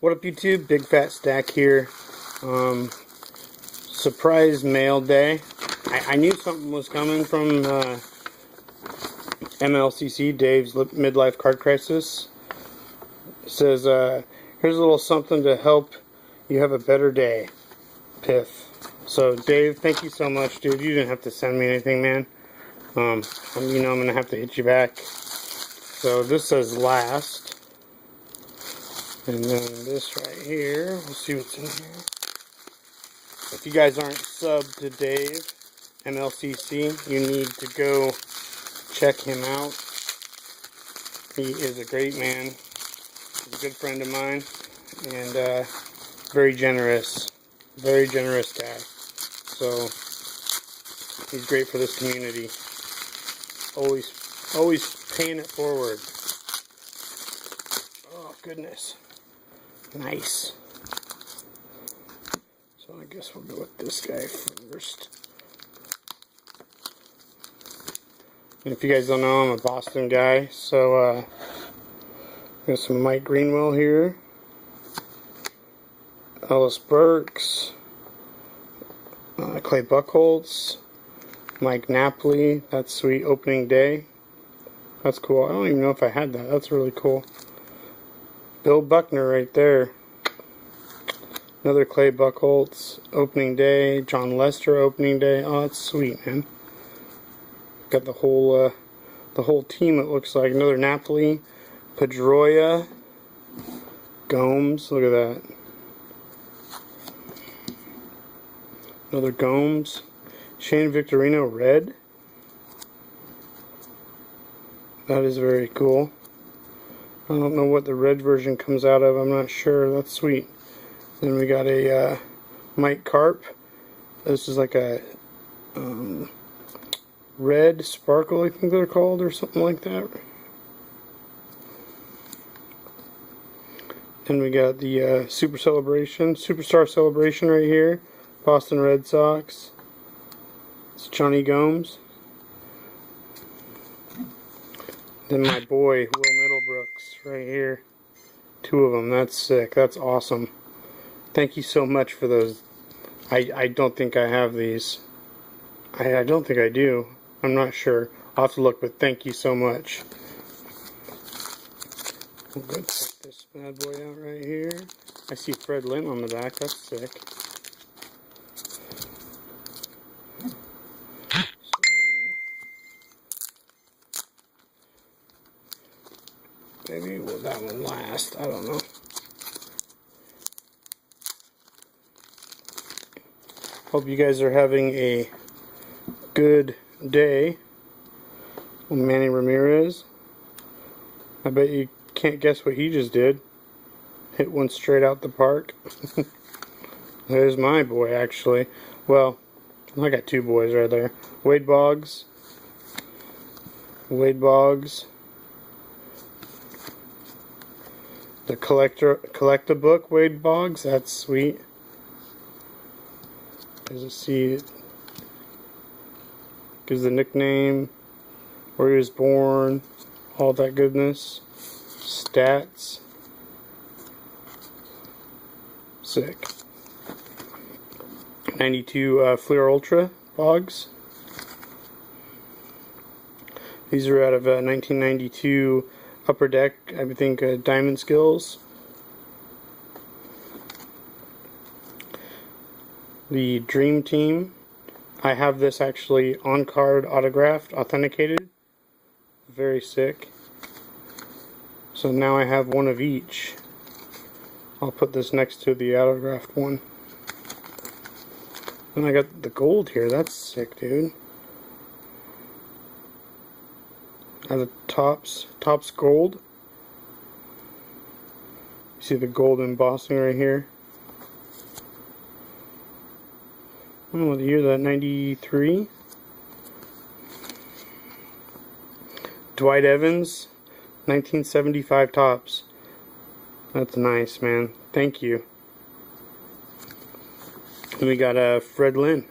What up, YouTube? Big Fat Stack here. Surprise mail day. I knew something was coming from MLCC, Dave's Midlife Card Crisis. It says, here's a little something to help you have a better day. Piff. So, Dave, thank you so much, dude. You didn't have to send me anything, man. I'm going to have to hit you back. So, this says last. And then this right here, we'll see what's in here. If you guys aren't subbed to Dave, MLCC, you need to go check him out. He is a great man. He's a good friend of mine. And very generous guy. So, he's great for this community. Always paying it forward. Oh, goodness. Nice. So I guess we'll go with this guy first. And if you guys don't know, I'm a Boston guy, so got some Mike Greenwell here, Ellis Burks, Clay Buchholz, Mike Napoli. That's sweet. Opening day. That's cool. I don't even know if I had that. That's really cool. Bill Buckner right there. Another Clay Buchholz opening day. John Lester opening day. Oh, that's sweet, man. Got the whole team. It looks like another Napoli, Pedroia, Gomes. Look at that. Another Gomes. Shane Victorino red. That is very cool. I don't know what the red version comes out of. I'm not sure. That's sweet. Then we got a Mike Carp. This is like a red sparkle, I think they're called, or something like that. And we got the Superstar Celebration right here. Boston Red Sox. It's Johnny Gomes. Then my boy, Will Middlebrooks, right here. Two of them. That's sick. That's awesome. Thank you so much for those. I don't think I have these. I don't think I do. I'm not sure. I'll have to look, but thank you so much. We'll go check this bad boy out right here. I see Fred Lynn on the back. That's sick. Maybe will that one last? I don't know. Hope you guys are having a good day. Manny Ramirez. I bet you can't guess what he just did. Hit one straight out the park. There's my boy, actually. Well, I got two boys right there. Wade Boggs. The collectabook Wade Boggs. That's sweet. There's a seed. Gives the nickname, where he was born, all that goodness. Stats. Sick. 92 Fleer Ultra Boggs. These are out of 1992 Upper Deck, I think, Diamond Skills. The Dream Team. I have this actually on card, autographed, authenticated. Very sick. So now I have one of each. I'll put this next to the autographed one. And I got the gold here. That's sick, dude. I have the Topps gold. You see the gold embossing right here. I don't know what the year that, 93? Dwight Evans, 1975 Topps. That's nice, man. Thank you. And we got Fred Lynn.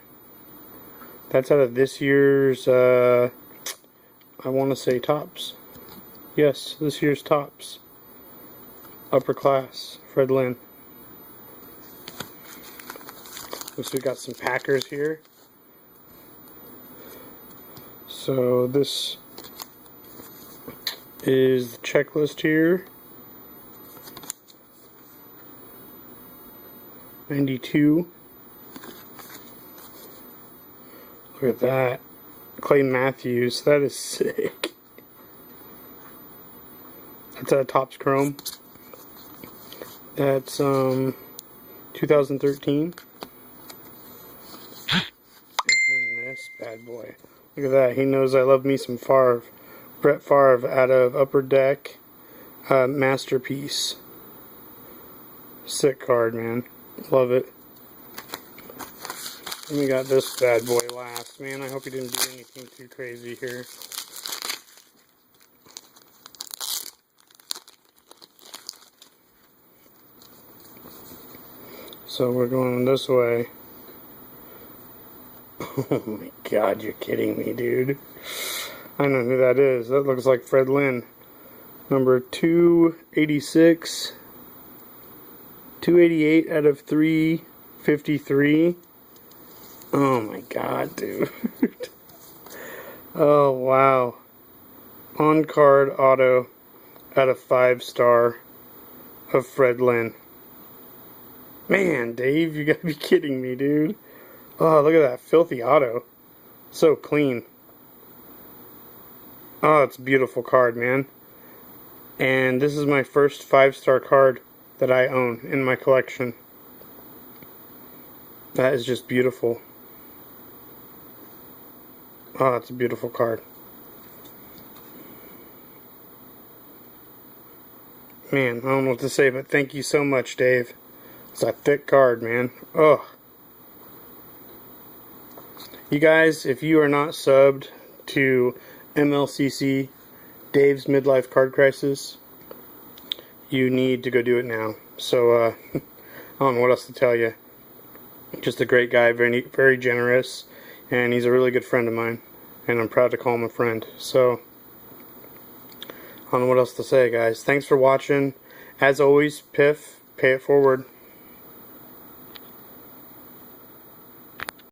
That's out of this year's, I want to say Topps. Yes, this year's Topps. upper class, Fred Lynn. Looks we got some Packers here. So this is the checklist here. 92. Look at that. Clay Matthews. That is sick. That's a Topps Chrome. That's 2013. And this bad boy. Look at that. He knows I love me some Favre. Brett Favre out of Upper Deck. Masterpiece. Sick card, man. Love it. And we got this bad boy last. Man, I hope he didn't do anything too crazy here. So we're going this way. Oh my god, you're kidding me, dude. I know who that is. That looks like Fred Lynn. Number 286. 288 out of 353. Oh my god, dude. Oh, wow. On card auto out of 5-star of Fred Lynn. Man, Dave, you gotta be kidding me, dude. Oh, look at that filthy auto. So clean. Oh, it's a beautiful card, man. And this is my first 5-star card that I own in my collection. That is just beautiful. Oh, that's a beautiful card. Man, I don't know what to say, but thank you so much, Dave. It's a thick card, man. Oh. You guys, if you are not subbed to MLCC, Dave's Midlife Card Crisis, you need to go do it now. So, I don't know what else to tell you. Just a great guy, very generous, and he's a really good friend of mine, and I'm proud to call him a friend. So, I don't know what else to say, guys. Thanks for watching. As always, Piff, pay it forward.